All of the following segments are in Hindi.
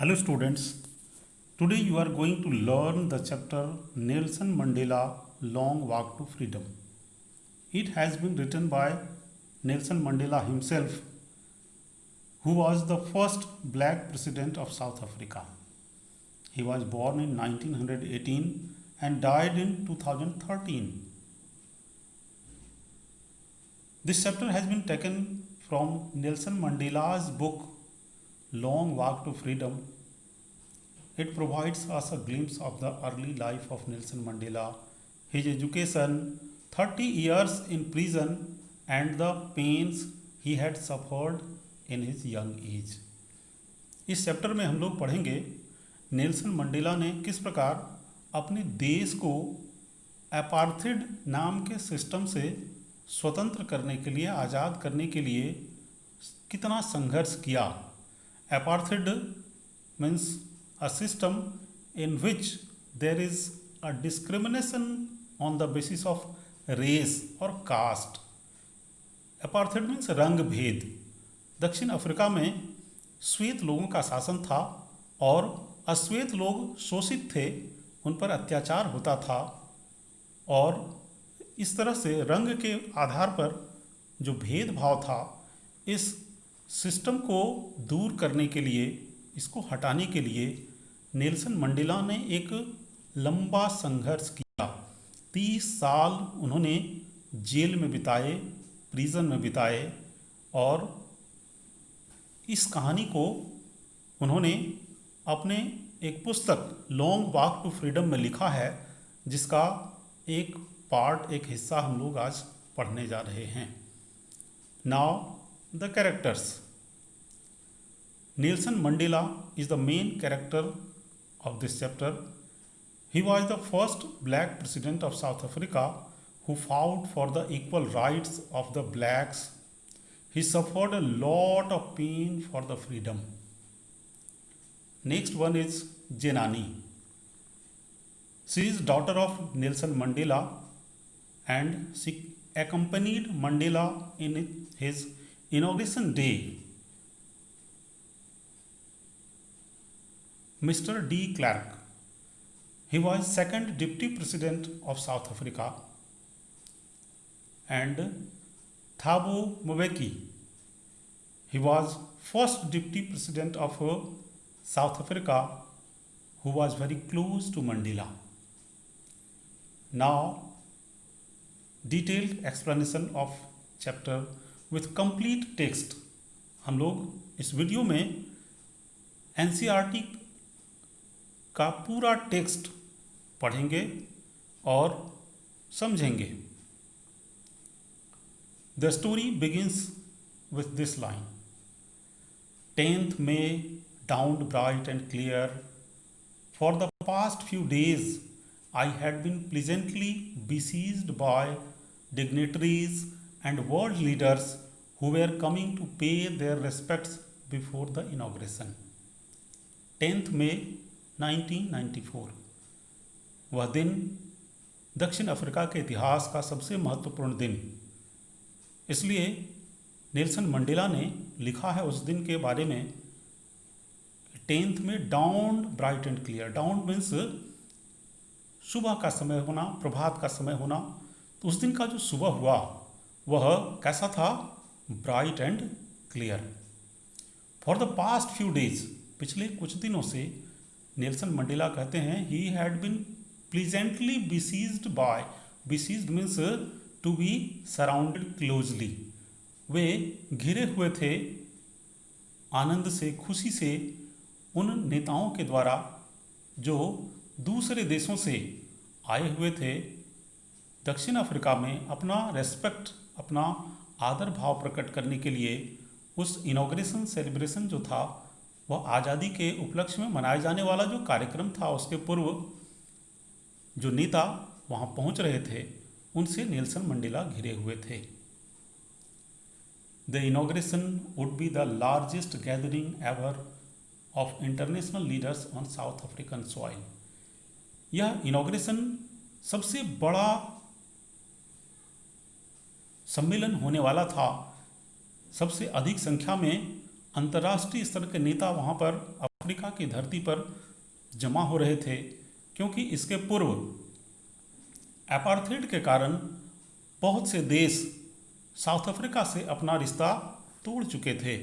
Hello students, today you are going to learn the chapter Nelson Mandela Long Walk to Freedom. It has been written by Nelson Mandela himself, who was the first black president of South Africa. He was born in 1918 and died in 2013. This chapter has been taken from Nelson Mandela's book Long Walk to Freedom. It provides us a glimpse of the early life of Nelson Mandela, his education, 30 years in prison, and the pains he had suffered in his young age. इस चैप्टर में हम लोग पढ़ेंगे नेल्सन मंडेला ने किस प्रकार अपने देश को अपार्थेड नाम के सिस्टम से स्वतंत्र करने के लिए, आज़ाद करने के लिए कितना संघर्ष किया. Apartheid means a system in which there is a discrimination on the basis of race or caste. Apartheid means रंग भेद. दक्षिण अफ्रीका में श्वेत लोगों का शासन था और अश्वेत लोग शोषित थे, उन पर अत्याचार होता था और इस तरह से रंग के आधार पर जो भेदभाव था, इस सिस्टम को दूर करने के लिए, इसको हटाने के लिए नेल्सन मंडेला ने एक लंबा संघर्ष किया. 30 साल उन्होंने जेल में बिताए, प्रिजन में बिताए और इस कहानी को उन्होंने अपने एक पुस्तक लॉन्ग वॉक टू फ्रीडम में लिखा है, जिसका एक पार्ट, एक हिस्सा हम लोग आज पढ़ने जा रहे हैं. Now the characters. Nelson Mandela is the main character of this chapter. He was the first black president of South Africa who fought for the equal rights of the blacks. He suffered a lot of pain for the freedom. Next one is Jenani. She is daughter of Nelson Mandela and she accompanied Mandela in his inauguration day. Mr. de Klerk. He was second deputy president of South Africa. And Thabo Mbeki. He was first deputy president of South Africa, who was very close to Mandela. Now, detailed explanation of chapter with complete text. हम लोग इस वीडियो में NCERT का पूरा टेक्स्ट पढ़ेंगे और समझेंगे. The story begins with this line. 10th May dawned bright and clear. For the past few days I had been pleasantly besieged by dignitaries and world leaders who were coming to pay their respects before the inauguration. 10th May 1994. वह दिन दक्षिण अफ्रीका के इतिहास का सबसे महत्वपूर्ण दिन. इसलिए नेल्सन मंडेला ने लिखा है उस दिन के बारे में. 10th में down bright and clear. Down means सुबह का समय होना, प्रभात का समय होना. तो उस दिन का जो सुबह हुआ वह कैसा था? Bright and clear. For the past few days, पिछले कुछ दिनों से नेल्सन मंडेला कहते हैं he had been pleasantly besieged by. Besieged means to be surrounded closely. वे घिरे हुए थे आनंद से, खुशी से उन नेताओं के द्वारा जो दूसरे देशों से आए हुए थे दक्षिण अफ्रीका में अपना रेस्पेक्ट, अपना आदर भाव प्रकट करने के लिए. उस इनॉग्रेशन सेलिब्रेशन जो था वह आज़ादी के उपलक्ष्य में मनाए जाने वाला जो कार्यक्रम था, उसके पूर्व जो नेता वहाँ पहुँच रहे थे उनसे नेल्सन मंडेला घिरे हुए थे. The inauguration would be the largest gathering ever of international leaders on south African soil. यह इनॉग्रेशन सबसे बड़ा सम्मेलन होने वाला था. सबसे अधिक संख्या में अंतर्राष्ट्रीय स्तर के नेता वहाँ पर अफ्रीका की धरती पर जमा हो रहे थे, क्योंकि इसके पूर्व एपार्थेड के कारण बहुत से देश साउथ अफ्रीका से अपना रिश्ता तोड़ चुके थे।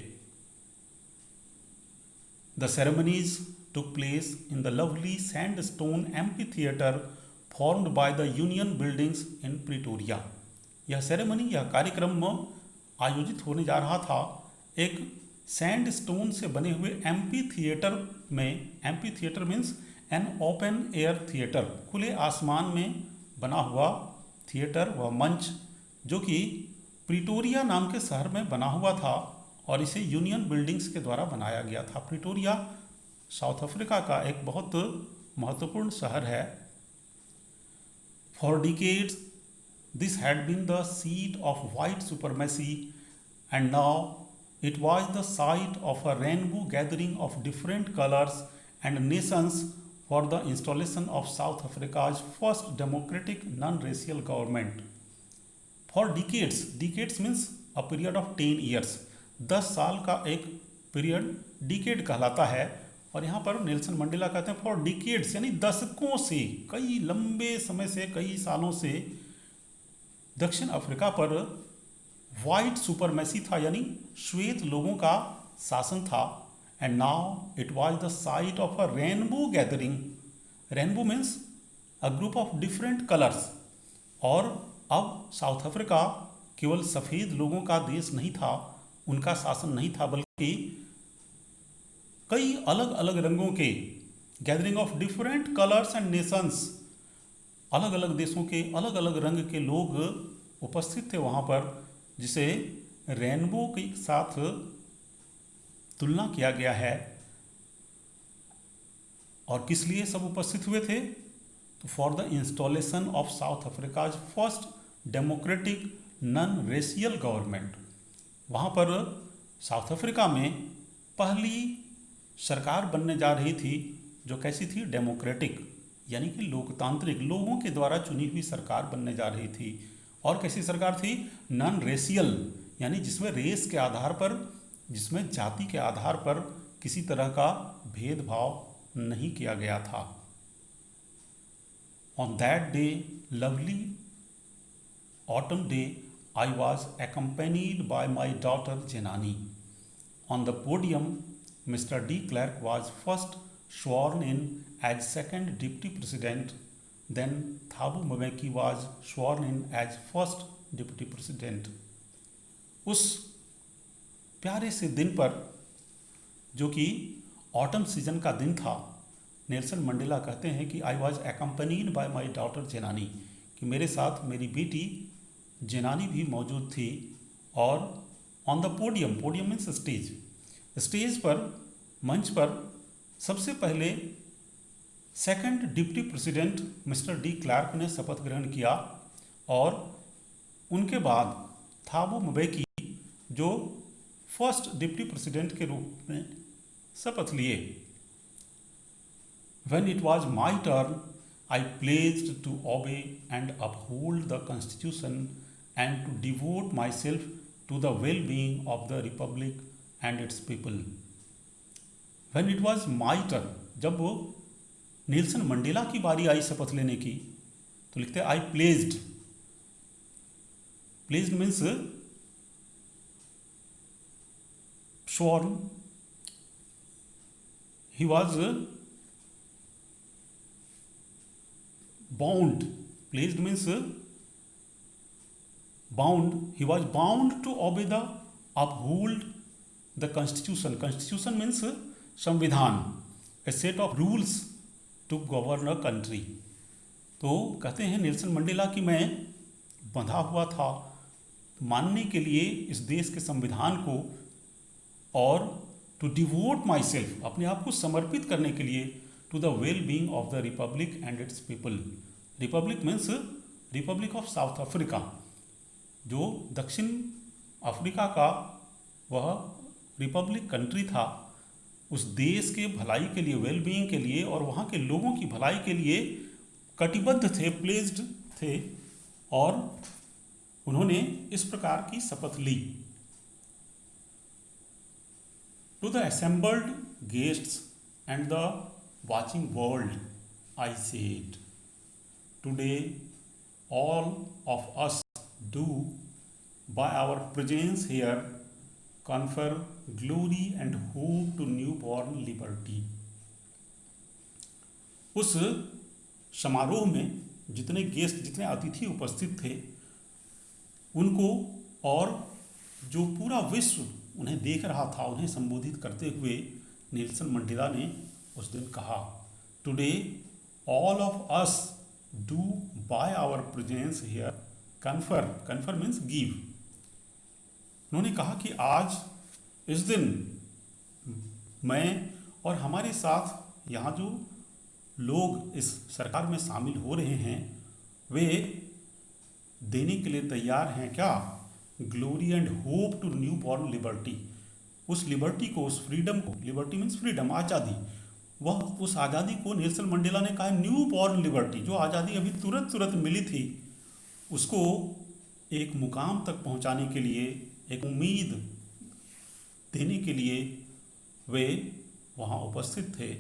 The ceremonies took place in the lovely sandstone amphitheater formed by the Union buildings in Pretoria. यह सेरेमनी, यह कार्यक्रम आयोजित होने जा रहा था एक सैंडस्टोन से बने हुए एम्पी थिएटर में। Amphi theatre means an open air theatre, खुले आसमान में बना हुआ थिएटर व मंच, जो कि प्रिटोरिया नाम के शहर में बना हुआ था और इसे यूनियन बिल्डिंग्स के द्वारा बनाया गया था। प्रिटोरिया साउथ अफ्रीका का एक बहुत महत्वपूर्ण शहर है। For decades this had been the seat of white supremacy and now it was the site of a rainbow gathering of different colours and nations for the installation of South Africa's first democratic non racial government. For decades, decades means a period of 10 years, 10 साल का एक पीरियड डिकेड कहलाता है। और यहाँ पर नेल्सन मंडेला कहते हैं फॉर डिकेड्स, यानी दशकों से, कई लंबे समय से, कई सालों से दक्षिण अफ्रीका पर वाइट सुपरमेसी था, यानी श्वेत लोगों का शासन था। And now it was the site of a rainbow gathering. Rainbow means a group of different colours. और अब साउथ अफ्रीका केवल सफ़ेद लोगों का देश नहीं था, उनका शासन नहीं था, बल्कि कई अलग अलग रंगों के, gathering of different colours and Nations, अलग अलग देशों के अलग अलग रंग के लोग उपस्थित थे वहाँ पर, जिसे रेनबो के साथ तुलना किया गया है। और किस लिए सब उपस्थित हुए थे? तो for the installation of South Africa's first democratic non racial government. वहाँ पर साउथ अफ्रीका में पहली सरकार बनने जा रही थी, जो कैसी थी? डेमोक्रेटिक, यानी कि लोकतांत्रिक, लोगों के द्वारा चुनी हुई सरकार बनने जा रही थी। और कैसी सरकार थी? नॉन रेशियल, यानी जिसमें रेस के आधार पर, जिसमें जाति के आधार पर किसी तरह का भेदभाव नहीं किया गया था। On that day, lovely autumn day, I was accompanied by my daughter Jenani. On the podium, Mr. de Klerk was first sworn in as second deputy president. Then Thabo Mbeki was sworn in as first deputy president. उस प्यारे से दिन पर, जो कि ऑटम सीजन का दिन था, नेल्सन मंडेला कहते हैं कि I was accompanied by my daughter Zenani, कि मेरे साथ मेरी बेटी जेनानी भी मौजूद थी। और on the podium, podium means stage, stage पर, मंच पर सबसे पहले second deputy president mister de Klerk ने शपथ ग्रहण किया, और उनके बाद थाबो म्बेकी जो फर्स्ट डिप्टी प्रेसिडेंट के रूप में शपथ लिए। When it was my turn, I pledged to obey and uphold the Constitution and to devote myself to the well-being of the Republic and its people. When it was my turn, जब वो नेल्सन मंडेला की बारी आई शपथ लेने की, तो लिखते हैं I pledged. Pledged means sworn. He was bound. Pledged means bound. He was bound to obey the, uphold the constitution. Constitution means संविधान, a set of rules to govern a country. तो कहते हैं नेल्सन मंडेला कि मैं बंधा हुआ था मानने के लिए इस देश के संविधान को, और टू डिवोट माई सेल्फ, अपने आप को समर्पित करने के लिए, to the well being of the republic and its people. Republic means republic of South Africa, जो दक्षिण अफ्रीका का वह रिपब्लिक कंट्री था, उस देश के भलाई के लिए, वेल बीइंग के लिए और वहाँ के लोगों की भलाई के लिए कटिबद्ध थे, प्लेज्ड थे, और उन्होंने इस प्रकार की शपथ ली. To the assembled guests and the watching world, I said. Today, all of us do, by our presence here, confer glory and hope to newborn liberty. उस समारोह में जितने गेस्ट, जितने अतिथि उपस्थित थे, उनको और जो पूरा विश्व उन्हें देख रहा था, उन्हें संबोधित करते हुए नेल्सन मंडेला ने उस दिन कहा, today all of us do by our presence here confer means give. उन्होंने कहा कि आज इस दिन मैं और हमारे साथ यहाँ जो लोग इस सरकार में शामिल हो रहे हैं, वे देने के लिए तैयार हैं क्या? Glory and hope to new born liberty. उस लिबर्टी को, उस फ्रीडम को, लिबर्टी मीन्स फ्रीडम, आज़ादी, वह उस आज़ादी को नेल्सन मंडेला ने कहा न्यू बॉर्न लिबर्टी, जो आज़ादी अभी तुरंत मिली थी, उसको एक मुकाम तक पहुंचाने के लिए, एक उम्मीद देने के लिए वे वहाँ उपस्थित थे।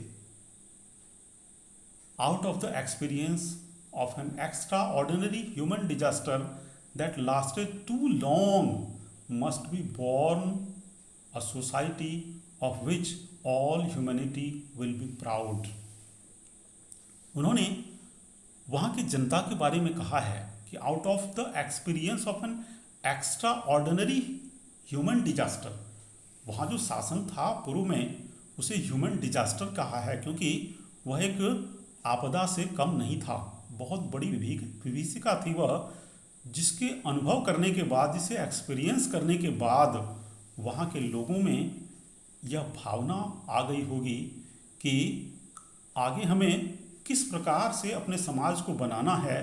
Out of the experience of an extraordinary human disaster that lasted too long must be born a society of which all humanity will be proud। उन्होंने वहाँ की जनता के बारे में कहा है कि out of the experience of an extra ordinary human disaster, वहाँ जो शासन था पूर्व में, उसे ह्यूमन डिजास्टर कहा है क्योंकि वह एक आपदा से कम नहीं था, बहुत बड़ी विभीषिका थी वह, जिसके अनुभव करने के बाद, जिसे एक्सपीरियंस करने के बाद वहाँ के लोगों में यह भावना आ गई होगी कि आगे हमें किस प्रकार से अपने समाज को बनाना है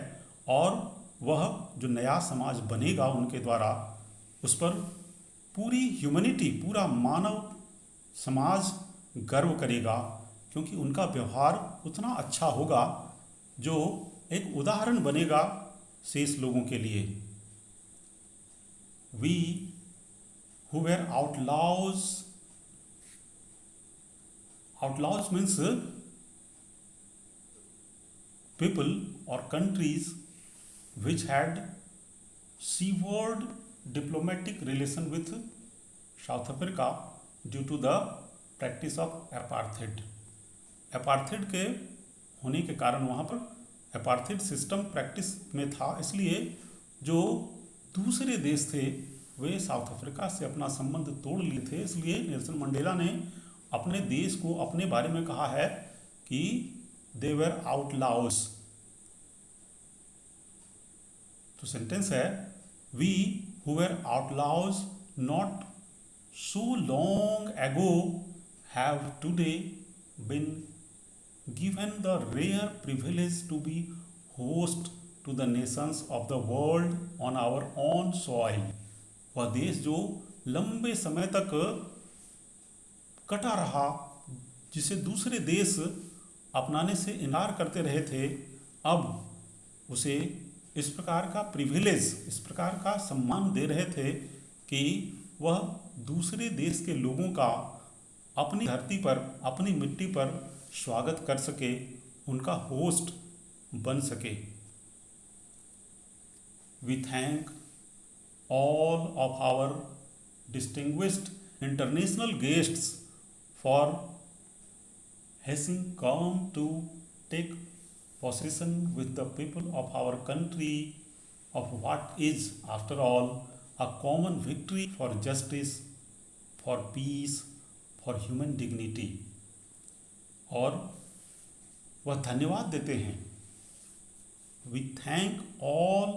और वह जो नया समाज बनेगा उनके द्वारा, उस पर पूरी ह्यूमैनिटी, पूरा मानव समाज गर्व करेगा, क्योंकि उनका व्यवहार उतना अच्छा होगा जो एक उदाहरण बनेगा शेष लोगों के लिए। We who were outlaws means people or countries which had severed diplomatic relation with South Africa due to the practice of apartheid। Apartheid के होने के कारण वहाँ पर अपार्थेड सिस्टम प्रैक्टिस में था, इसलिए जो दूसरे देश थे वे साउथ अफ्रीका से अपना संबंध तोड़ लिए थे। इसलिए नेल्सन मंडेला ने अपने देश को अपने बारे में कहा है कि दे वर आउटलॉज। तो सेंटेंस है we who were outlaws not so long ago have today been given the rare privilege to be host to the nations of the world on our own soil। वह देश जो लंबे समय तक कटा रहा, जिसे दूसरे देश अपनाने से इनकार करते रहे थे, अब उसे इस प्रकार का प्रिविलेज, इस प्रकार का सम्मान दे रहे थे कि वह दूसरे देश के लोगों का अपनी धरती पर, अपनी मिट्टी पर स्वागत कर सके, उनका होस्ट बन सके। We thank all of our distinguished international guests for having come to take possession with the people of our country of what is after all a common victory for justice, for peace, for human dignity। और वह धन्यवाद देते हैं, we thank all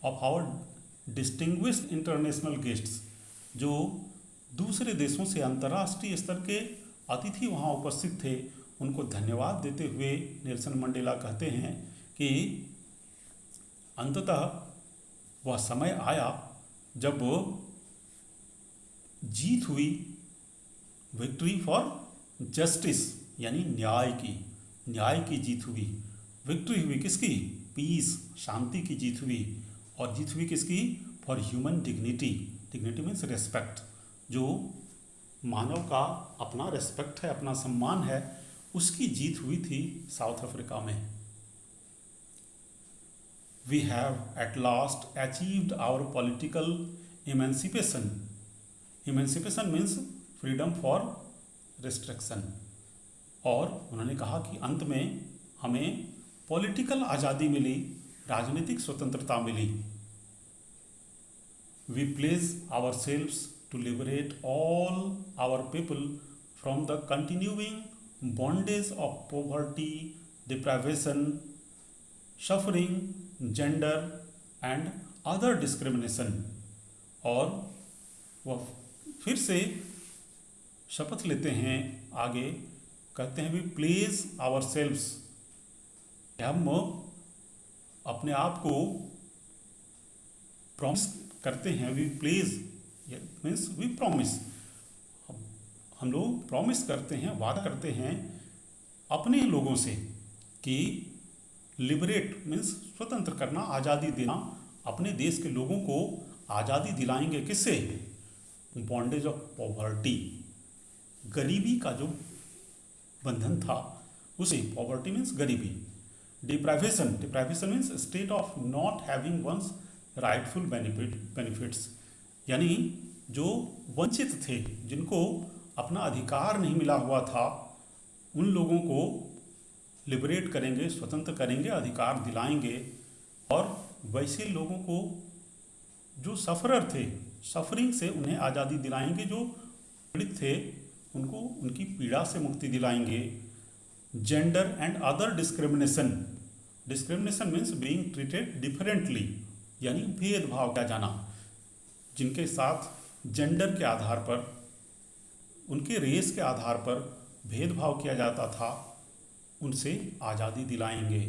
of our distinguished international guests, जो दूसरे देशों से अंतर्राष्ट्रीय स्तर के अतिथि वहाँ उपस्थित थे, उनको धन्यवाद देते हुए नेल्सन मंडेला कहते हैं कि अंततः वह समय आया जब जीत हुई, विक्ट्री फॉर जस्टिस यानी न्याय की जीत हुई। विक्ट्री हुई किसकी? पीस, शांति की जीत हुई। और जीत हुई किसकी? For human dignity. Dignity means respect, जो मानव का अपना रेस्पेक्ट है, अपना सम्मान है, उसकी जीत हुई थी साउथ अफ्रीका में। We have at last achieved our political emancipation. Emancipation means freedom for restriction. और उन्होंने कहा कि अंत में हमें पॉलिटिकल आज़ादी मिली, राजनीतिक स्वतंत्रता मिली। वी प्लेस आवर सेल्व्स to liberate all our people from the continuing bondage of poverty, deprivation, suffering, gender and other discrimination. और वह फिर से शपथ लेते हैं, आगे कहते हैं वी प्लेस आवर सेल्व्स, हम अपने आप को प्रॉमिस करते हैं। We place means we promise, हम लोग प्रॉमिस करते हैं, वादा करते हैं अपने लोगों से कि लिबरेट मीन्स स्वतंत्र करना, आज़ादी देना, अपने देश के लोगों को आज़ादी दिलाएंगे। किससे? बॉन्डेज ऑफ पॉवर्टी, गरीबी का जो बंधन था उसे, पॉवर्टी मीन्स गरीबी। Deprivation, deprivation means state of not having one's rightful benefits, यानी जो वंचित थे, जिनको अपना अधिकार नहीं मिला हुआ था, उन लोगों को लिबरेट करेंगे, स्वतंत्र करेंगे, अधिकार दिलाएंगे। और वैसे लोगों को जो सफरर थे, सफरिंग से उन्हें आज़ादी दिलाएंगे, जो पीड़ित थे उनको उनकी पीड़ा से मुक्ति दिलाएंगे। Gender and other discrimination, discrimination means being treated differently, यानी भेदभाव किया जाना, जिनके साथ जेंडर के आधार पर, उनके रेस के आधार पर भेदभाव किया जाता था, उनसे आज़ादी दिलाएंगे।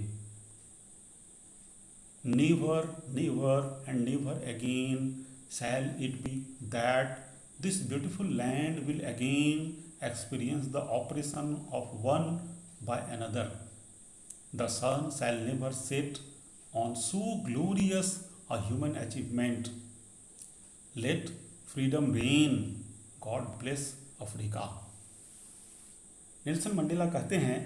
Never never and never again shall it be that this beautiful land will again experience the oppression of one by another. The sun shall never set on so glorious a human achievement. Let freedom reign. God bless Africa. Nelson Mandela कहते हैं,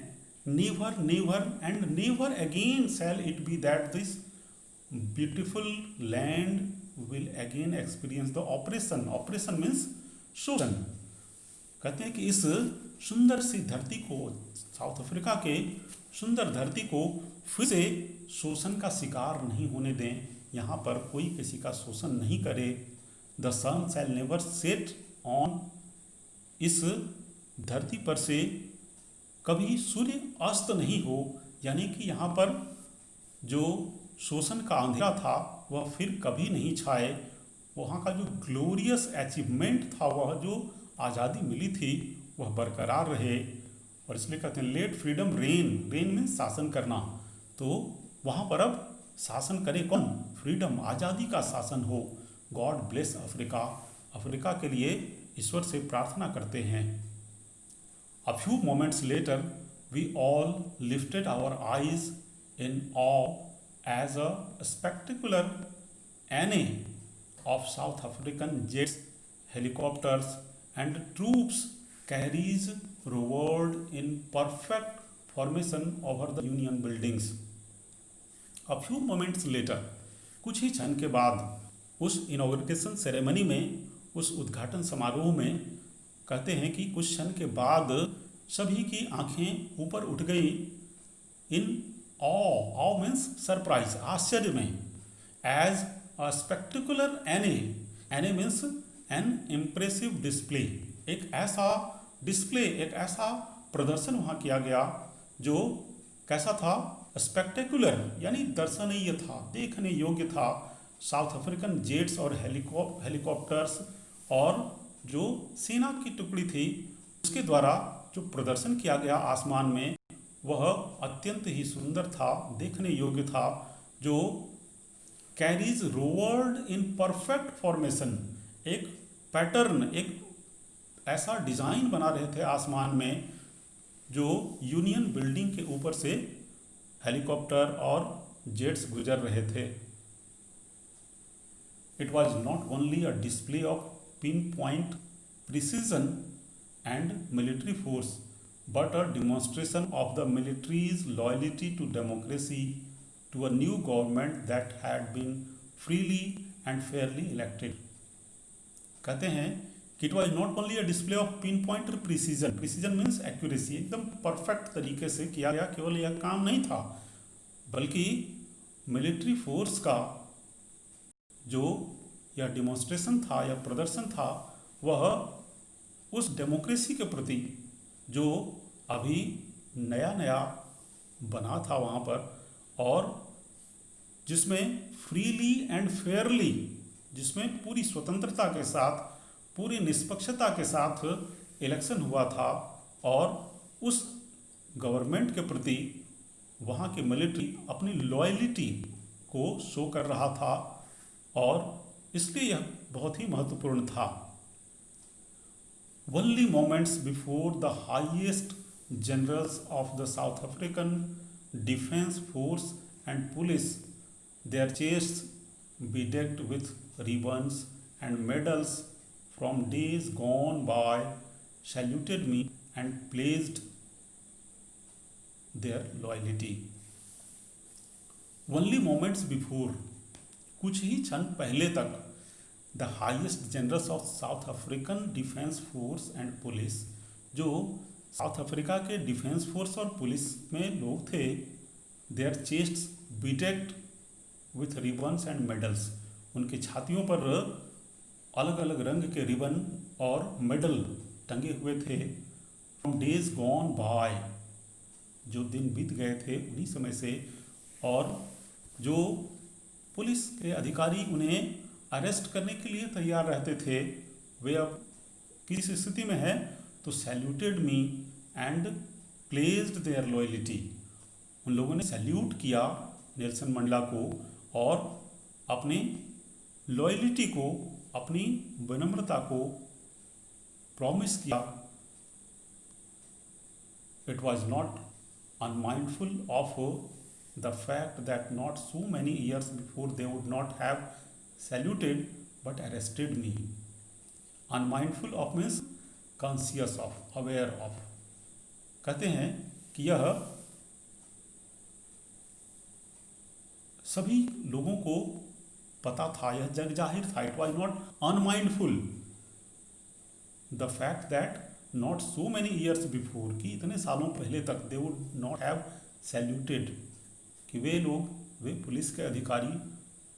never never and never again shall it be that this beautiful land will again experience the oppression. Oppression means शोषण। कहते हैं कि इस सुंदर सी धरती को, साउथ अफ्रीका के सुंदर धरती को फिर से शोषण का शिकार नहीं होने दें, यहाँ पर कोई किसी का शोषण नहीं करे। The sun shall never set on, इस धरती पर से कभी सूर्य अस्त नहीं हो, यानी कि यहाँ पर जो शोषण का अंधेरा था वह फिर कभी नहीं छाए। वहाँ का जो ग्लोरियस अचीवमेंट था, वह जो आज़ादी मिली थी, वह बरकरार रहे। और इसलिए कहते हैं लेट फ्रीडम रेन, रेन में शासन करना, तो वहाँ पर अब शासन करे कौन? फ्रीडम, आज़ादी का शासन हो। गॉड ब्लेस अफ्रीका, अफ्रीका के लिए ईश्वर से प्रार्थना करते हैं। A few moments later we all lifted our eyes in awe as a spectacular anney of South African jets, helicopters and troops carries roared in perfect formation over the Union buildings. A few moments later, कुछ ही क्षण के बाद उस इनॉग्रेशन सेरेमनी में, उस उद्घाटन समारोह में, कहते हैं कि कुछ क्षण के बाद सभी की आंखें ऊपर उठ गई। इन awe means surprise, आश्चर्य में। as a spectacular anney means an impressive display, एक ऐसा डिस्प्ले, एक ऐसा प्रदर्शन वहाँ किया गया जो कैसा था? स्पेक्टेकुलर, यानी दर्शनीय था, देखने योग्य था। साउथ अफ्रीकन जेट्स और हेलीकॉप्टर्स और जो सेना की टुकड़ी थी उसके द्वारा जो प्रदर्शन किया गया आसमान में, वह अत्यंत ही सुंदर था, देखने योग्य था। जो कैरीज रोवर्ड इन परफेक्ट फॉर्मेशन, एक पैटर्न, एक ऐसा डिज़ाइन बना रहे थे आसमान में, जो यूनियन बिल्डिंग के ऊपर से हेलीकॉप्टर और जेट्स गुजर रहे थे। It was not only a display of pin point precision and military force, but a demonstration of the military's loyalty to democracy, to a new government that had been freely and fairly elected. कहते हैं कि it was not only a display of pin point precision, precision means accuracy, एकदम परफेक्ट तरीके से किया गया केवल यह काम नहीं था, बल्कि मिलिट्री फोर्स का जो यह डिमॉन्स्ट्रेशन था या प्रदर्शन था वह उस डेमोक्रेसी के प्रति जो अभी नया नया बना था वहाँ पर, और जिसमें फ्रीली एंड फेयरली, जिसमें पूरी स्वतंत्रता के साथ, पूरी निष्पक्षता के साथ इलेक्शन हुआ था, और उस गवर्नमेंट के प्रति वहाँ की मिलिट्री अपनी लॉयल्टी को शो कर रहा था, और इसलिए यह बहुत ही महत्वपूर्ण था। Only moments before the highest generals of the South African Defence Force and police, their chests bedecked with ribbons and medals from days gone by, saluted me and pledged their loyalty. Only moments before, कुछ ही क्षण पहले तक, the highest generals of South African defence force and police, जो साउथ अफ्रीका के डिफेंस फोर्स और पुलिस में लोग थे, their chests bedecked with ribbons and medals, उनकी छातियों पर अलग अलग रंग के रिबन और मेडल टंगे हुए थे। फ्रॉम डेज गॉन बाय, जो दिन बीत गए थे उन्हीं समय से, और जो पुलिस के अधिकारी उन्हें अरेस्ट करने के लिए तैयार रहते थे, वे अब किस स्थिति में है, तो saluted me and placed their loyalty, उन लोगों ने सैल्यूट किया नेल्सन मंडेला को और अपनी लॉयल्टी को, अपनी विनम्रता को प्रॉमिस किया। It was not unmindful of the fact that not so many years before they would not have saluted but arrested me. Unmindful of means conscious of, aware of. कहते हैं कि यह सभी लोगों को पता था, यह जग जाहिर था। It was not unmindful. The fact that not so many years before, कि इतने सालों पहले तक, they would not have saluted, कि वे लोग, वे पुलिस के अधिकारी,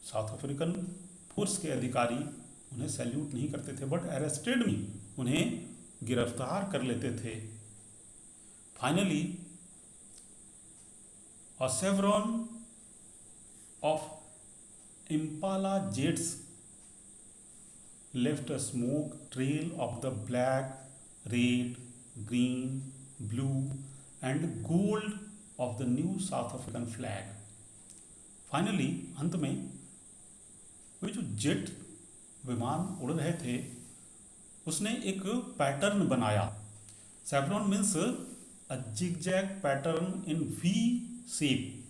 साउथ अफ्रीकन फोर्स के अधिकारी उन्हें सैल्यूट नहीं करते थे, बट अरेस्टेड मी, उन्हें गिरफ्तार कर लेते थे। Finally a chevron of Impala jets left a smoke trail of the black, red, green, blue and gold of the new South African flag. Finally, अंत में वे जो जेट विमान उड़ रहे थे, उसने एक पैटर्न बनाया। Chevron means a zigzag pattern in V shape,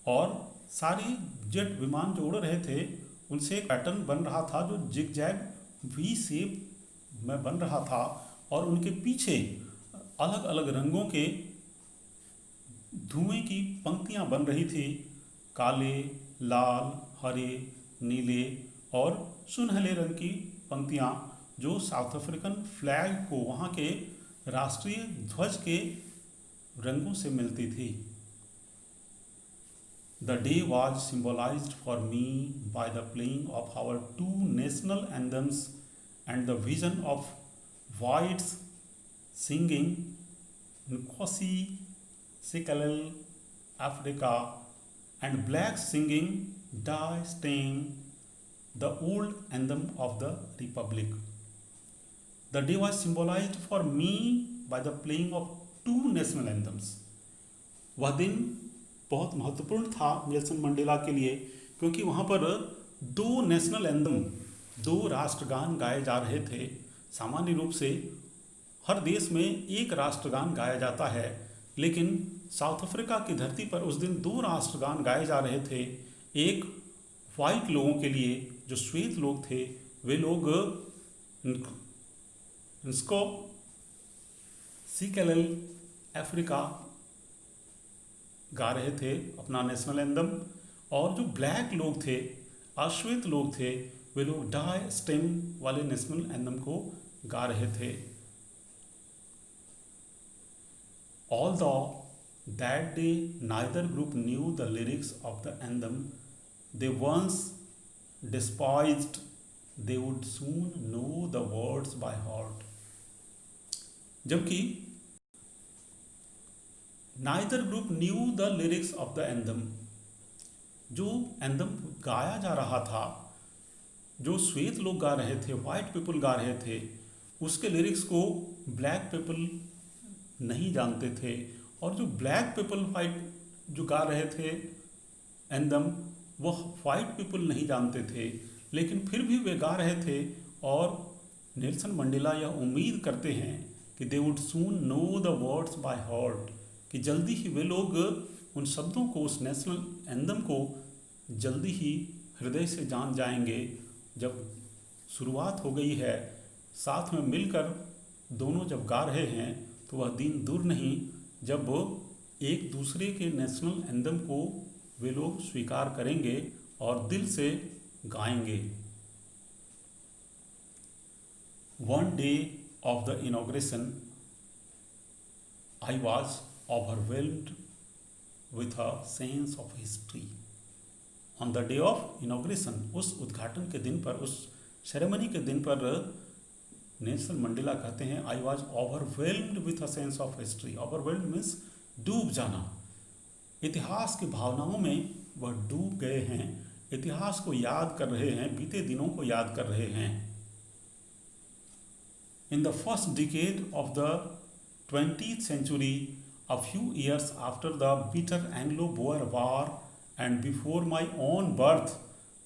और सारे जेट विमान जो उड़ रहे थे उनसे एक पैटर्न बन रहा था जो जिगजैग वी शेप में बन रहा था, और उनके पीछे अलग अलग रंगों के धुएं की पंक्तियां बन रही थी, काले, लाल, हरे, नीले और सुनहले रंग की पंक्तियां, जो साउथ अफ्रीकन फ्लैग को, वहाँ के राष्ट्रीय ध्वज के रंगों से मिलती थी। The day was symbolised for me by the playing of our two national anthems and the vision of whites singing Nkosi Sikelel Africa and blacks singing Die Stem, the old anthem of the Republic. The day was symbolized for me by the playing of two national anthems. वह दिन बहुत महत्वपूर्ण था नेल्सन मंडेला के लिए, क्योंकि वहाँ पर दो नेशनल एंथम, दो राष्ट्रगान गाए जा रहे थे। सामान्य रूप से हर देश में एक राष्ट्रगान गाया जाता है, लेकिन साउथ अफ्रीका की धरती पर उस दिन दो राष्ट्रगान गाए जा रहे थे। एक वाइट लोगों के लिए, जो श्वेत लोग थे, वे लोग इसको CKLL अफ्रीका गा रहे थे अपना नेशनल एंथम, और जो ब्लैक लोग थे, अश्वेत लोग थे, वे लोग डाई स्टेम वाले नेशनल एंथम को गा रहे थे. Although that day neither group knew the lyrics of the anthem they once despised, they would soon know the words by heart. जबकि neither group knew the lyrics of the anthem, जो एंथम गाया जा रहा था, जो श्वेत लोग गा रहे थे, वाइट पीपल गा रहे थे, उसके लिरिक्स को ब्लैक पीपल नहीं जानते थे. और जो ब्लैक पीपल वाइट जो गा रहे थे एंथम, वह वाइट पीपल नहीं जानते थे, लेकिन फिर भी वे गा रहे थे. और नेल्सन मंडेला यह उम्मीद करते हैं कि they would soon know the words by heart, कि जल्दी ही वे लोग उन शब्दों को, उस नेशनल एंथम को जल्दी ही हृदय से जान जाएंगे. जब शुरुआत हो गई है, साथ में मिलकर दोनों जब गा रहे हैं, तो वह दिन दूर नहीं जब एक दूसरे के नेशनल एंथम को वे लोग स्वीकार करेंगे और दिल से गाएंगे. One day of the inauguration, I was overwhelmed with a sense of history. On the day of inauguration, उस उद्घाटन के दिन पर, उस सेरेमनी के दिन पर नेल्सन मंडेला कहते हैं, I was overwhelmed with a sense of history. Overwhelmed means डूब जाना. इतिहास की भावनाओं में वह डूब गए हैं, इतिहास को याद कर रहे हैं, बीते दिनों को याद कर रहे हैं. In the first decade of the 20th century, a few years after the bitter Anglo-Boer War and before my own birth,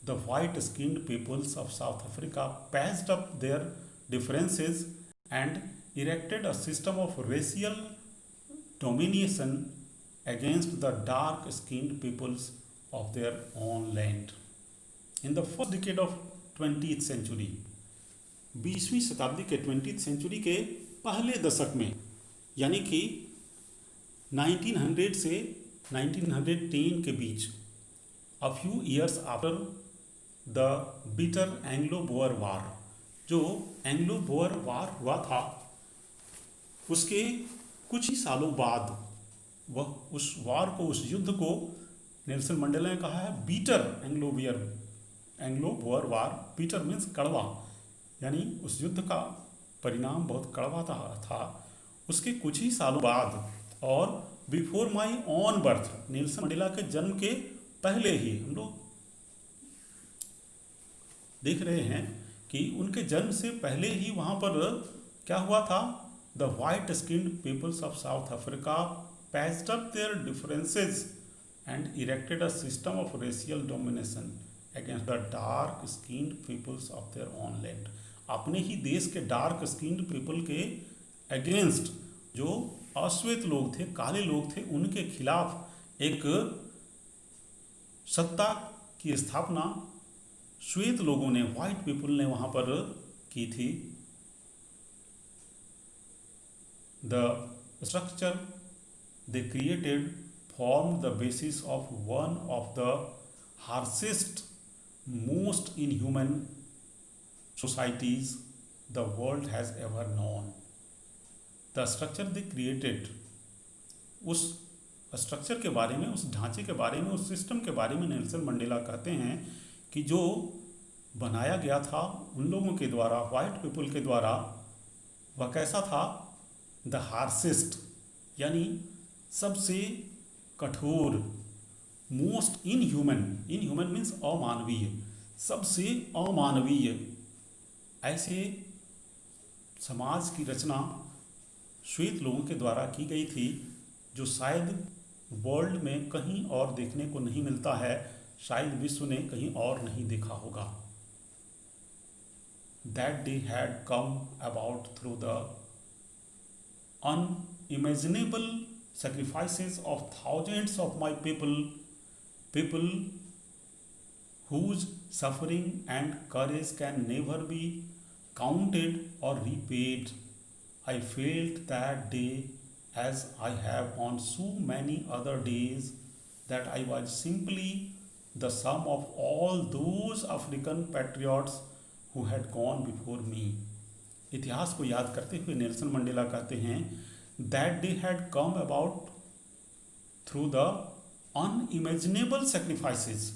the white-skinned peoples of South Africa patched up their differences and erected a system of racial domination against the dark-skinned peoples of their own land. In the first decade of 20th century, 20वीं शताब्दी के 20th सेंचुरी के पहले दशक में, यानी कि 1900 से 1910 के बीच, a few years after the bitter Anglo Boer war, जो एंग्लो बोअर वार हुआ था, उसके कुछ ही सालों बाद वह उस वार को, उस युद्ध को नेल्सन मंडेला ने कहा है बीटर एंग्लो बोअर वार. बीटर मीन्स कड़वा, यानी उस युद्ध का परिणाम बहुत कड़वा था. उसके कुछ ही सालों बाद और before my on birth, Nelson Mandela के जन्म के पहले ही, हम लोग देख रहे हैं कि उनके जन्म से पहले ही वहाँ पर क्या हुआ था. The white skinned peoples of South Africa patched up their differences and erected a system of racial domination against the dark skinned peoples of their own land. अपने ही देश के डार्क स्किन्ड पीपल के अगेंस्ट, जो अश्वेत लोग थे, काले लोग थे, उनके खिलाफ एक सत्ता की स्थापना श्वेत लोगों ने, वाइट पीपल ने वहाँ पर की थी. The structure they created form the basis of one of the harshest, most inhuman societies the world has ever known. The structure they created, उस स्ट्रक्चर के बारे में, उस ढांचे के बारे में, उस सिस्टम के बारे में नेल्सन मंडेला कहते हैं कि जो बनाया गया था उन लोगों के द्वारा, वाइट पीपल के द्वारा, वह कैसा था. द हार्शेस्ट, यानी सबसे कठोर, मोस्ट इनह्यूमन मीन्स अमानवीय, सबसे अमानवीय, ऐसे समाज की रचना श्वेत लोगों के द्वारा की गई थी, जो शायद वर्ल्ड में कहीं और देखने को नहीं मिलता है, शायद विश्व ने कहीं और नहीं देखा होगा. That day had come about through the unimaginable sacrifices of thousands of my people whose suffering and courage can never be counted or repaid. I felt that day, as I have on so many other days, that I was simply the sum of all those African patriots who had gone before me. इतिहास को याद करते हुए नेल्सन मंडेला कहते हैं, that day had come about through the unimaginable sacrifices.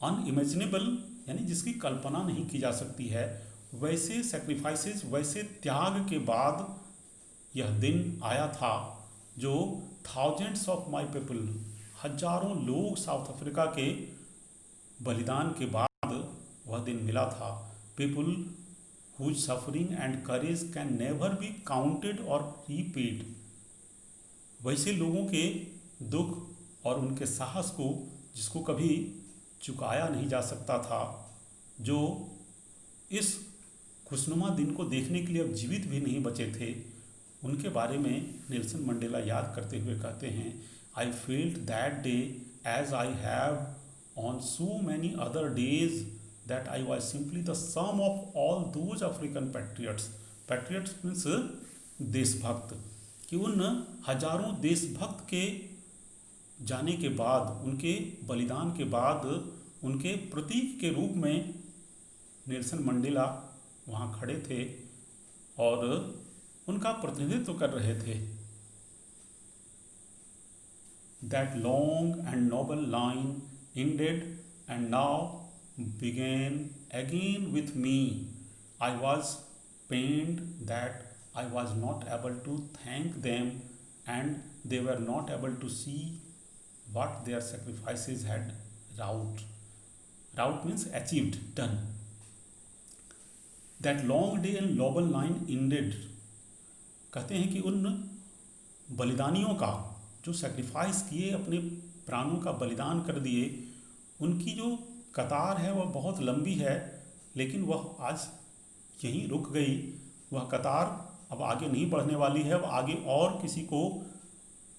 Unimaginable यानी जिसकी कल्पना नहीं की जा सकती है, वैसे सेक्रीफाइसेस, वैसे त्याग के बाद यह दिन आया था जो थाउजेंड्स ऑफ माई पीपल, हजारों लोग साउथ अफ्रीका के बलिदान के बाद वह दिन मिला था. People whose suffering and courage can never be counted or repaid. वैसे लोगों के दुख और उनके साहस को जिसको कभी चुकाया नहीं जा सकता था, जो इस खुशनुमा दिन को देखने के लिए अब जीवित भी नहीं बचे थे, उनके बारे में नेल्सन मंडेला याद करते हुए कहते हैं, I felt that day as I have on so many other days that I was simply the sum of all those African patriots. Patriots means देशभक्त, कि उन हजारों देशभक्त के जाने के बाद, उनके बलिदान के बाद, उनके प्रतीक के रूप में नेल्सन मंडेला वहाँ खड़े थे और उनका प्रतिनिधित्व कर रहे थे. That long and noble line ended and now began again with me. I was pained that I was not able to thank them and they were not able to see what their sacrifices had wrought. Wrought means achieved, done. That long day and noble line ended. कहते हैं कि उन बलिदानियों का, जो सेक्रीफाइस किए, अपने प्राणों का बलिदान कर दिए, उनकी जो कतार है वह बहुत लंबी है, लेकिन वह आज यहीं रुक गई. वह कतार अब आगे नहीं बढ़ने वाली है, अब आगे और किसी को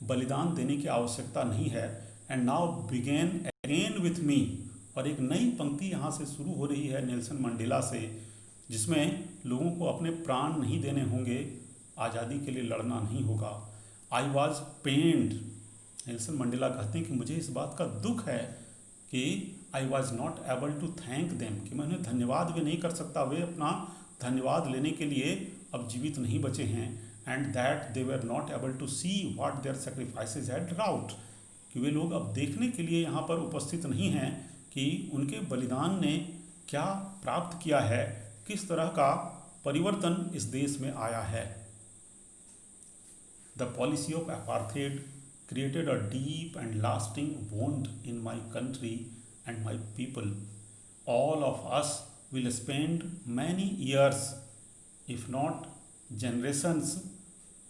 बलिदान देने की आवश्यकता नहीं है. And now begin again with me. और एक नई पंक्ति यहाँ से शुरू हो रही है नेल्सन मंडेला से, जिसमें लोगों को अपने प्राण नहीं देने होंगे, आज़ादी के लिए लड़ना नहीं होगा. I was pained. Nelson Mandela कहते हैं कि मुझे इस बात का दुख है कि I was not able to thank them, कि मैं उन्हें धन्यवाद भी नहीं कर सकता, वे अपना धन्यवाद लेने के लिए अब जीवित नहीं बचे हैं. And that they were not able to see what their sacrifices had wrought, कि वे लोग अब देखने के लिए यहाँ पर उपस्थित नहीं हैं कि उनके बलिदान ने क्या प्राप्त किया है, किस तरह का परिवर्तन इस देश में आया है. The policy of apartheid created a deep and lasting wound in my country and my people. All of us will spend many years, if not generations,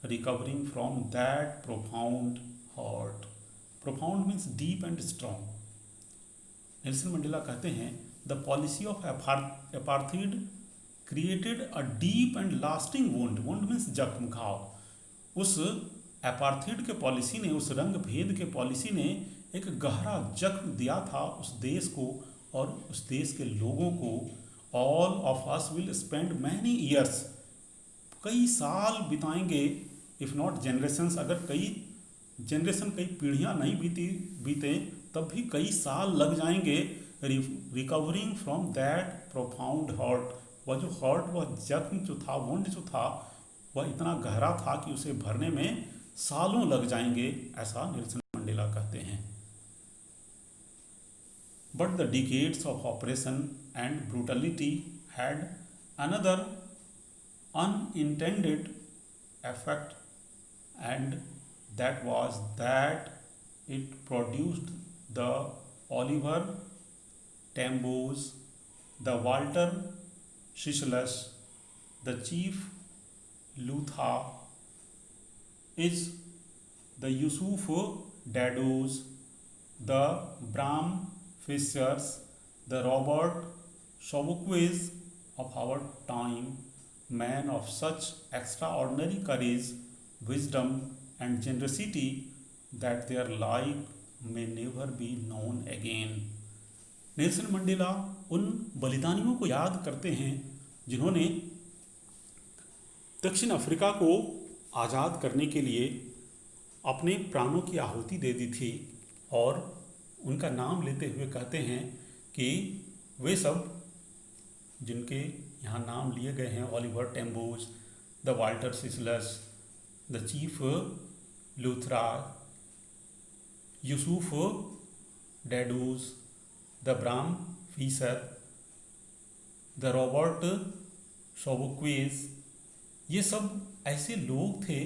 recovering from that profound hurt. Profound means deep and strong. Nelson Mandela कहते हैं, the policy of apartheid created a deep and lasting wound. Wound means जख्म, घाव. उस अपार्थेड के पॉलिसी ने, उस रंग भेद के पॉलिसी ने एक गहरा जख्म दिया था उस देश को और उस देश के लोगों को. All of us will spend many years, कई साल बिताएंगे, इफ़ नॉट जनरेशंस, अगर कई जनरेशन, कई पीढ़ियां नहीं बीते तब भी कई साल लग जाएंगे. Recovering from that profound hurt. वह जो हर्ट, वह जख्म जो था, वुंड जो था, वह इतना गहरा था कि उसे भरने में सालों लग जाएंगे, ऐसा नेल्सन मंडेला कहते हैं. But the decades of operation and brutality had another unintended effect, and that was that it produced the Oliver Tambos, the Walter Schiller's, the Chief Luther is the Yusuf Dados, the Bram Fishers, the Robert Sobukways of our time, men of such extraordinary courage, wisdom and generosity that their life may never be known again. Nelson Mandela उन बलिदानियों को याद करते हैं जिन्होंने दक्षिण अफ्रीका को आज़ाद करने के लिए अपने प्राणों की आहुति दे दी थी और उनका नाम लेते हुए कहते हैं कि वे सब जिनके यहाँ नाम लिए गए हैं, Oliver Tambos, the Walter Sisulus, the chief Luthulis, Yusuf Dadoos, the Bram Fischers, the Robert Sobukwes, ये सब ऐसे लोग थे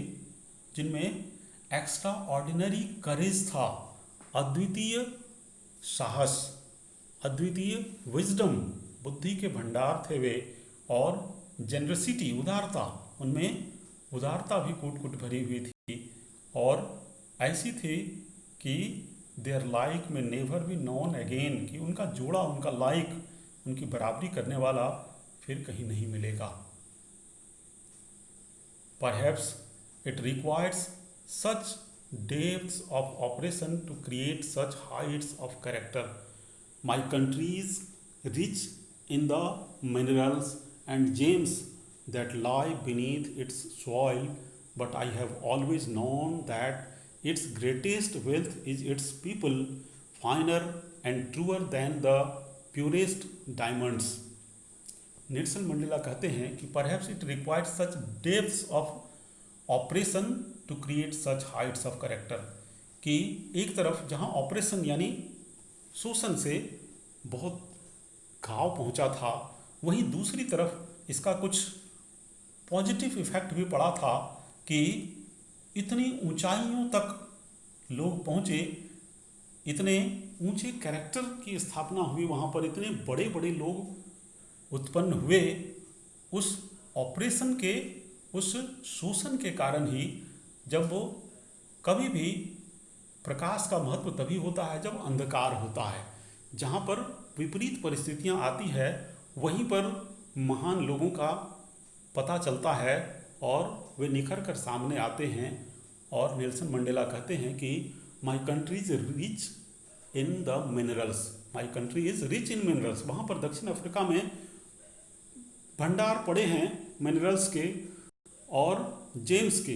जिनमें एक्स्ट्रा ऑर्डिनरी करेज था, अद्वितीय साहस, अद्वितीय विजडम, बुद्धि के भंडार थे वे, और जेनरसिटी, उदारता, उनमें उदारता भी कूट कूट भरी हुई थी और ऐसी थी कि देयर लाइक में नेवर बी नोन अगेन, कि उनका जोड़ा, उनका लाइक, उनकी बराबरी करने वाला फिर कहीं नहीं मिलेगा। Perhaps it requires such depths of operation to create such heights of character. My country is rich in the minerals and gems that lie beneath its soil, but I have always known that its greatest wealth is its people, finer and truer than the purest diamonds. Nelson Mandela कहते हैं कि perhaps it required such depths of oppression to create such heights of character, कि एक तरफ जहाँ ऑपरेशन यानी शोषण से बहुत घाव पहुँचा था, वहीं दूसरी तरफ इसका कुछ पॉजिटिव इफेक्ट भी पड़ा था कि इतनी ऊंचाइयों तक लोग पहुँचे, इतने ऊंचे कैरेक्टर की स्थापना हुई वहाँ पर, इतने बड़े बड़े लोग उत्पन्न हुए उस ऑपरेशन के, उस शोषण के कारण ही। जब वो कभी भी प्रकाश का महत्व तभी होता है जब अंधकार होता है, जहाँ पर विपरीत परिस्थितियाँ आती है वहीं पर महान लोगों का पता चलता है और वे निखर कर सामने आते हैं। और नेल्सन मंडेला कहते हैं कि my country is rich in the minerals, my country is rich in minerals. वहाँ पर दक्षिण अफ्रीका में भंडार पड़े हैं मिनरल्स के और जेम्स के।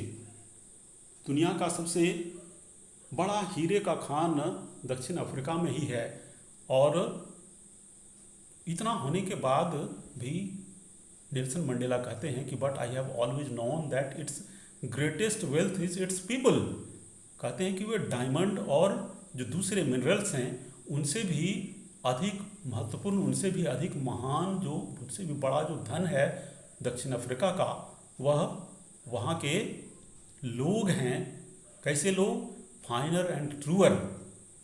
दुनिया का सबसे बड़ा हीरे का खान दक्षिण अफ्रीका में ही है, और इतना होने के बाद भी नेल्सन मंडेला कहते हैं कि but I have always known that it's greatest wealth is it's people. कहते हैं कि वे डायमंड और जो दूसरे मिनरल्स हैं उनसे भी अधिक महत्वपूर्ण, उनसे भी अधिक महान, जो उनसे भी बड़ा जो धन है दक्षिण अफ्रीका का, वह वहाँ के लोग हैं। कैसे लोग? फाइनर एंड ट्रूअर,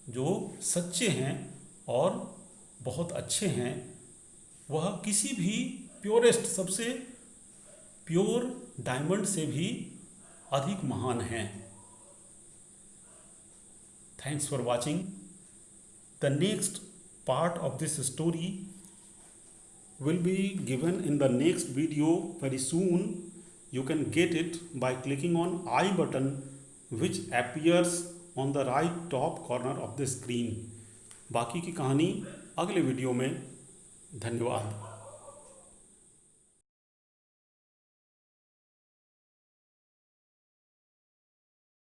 जो सच्चे हैं और बहुत अच्छे हैं। वह किसी भी प्योरेस्ट, सबसे प्योर डायमंड से भी अधिक महान हैं। Thanks for watching. The next part of this story will be given in the next video very soon. You can get it by clicking on I button which appears on the right top corner of the screen. बाकी की कहानी अगले वीडियो में। धन्यवाद।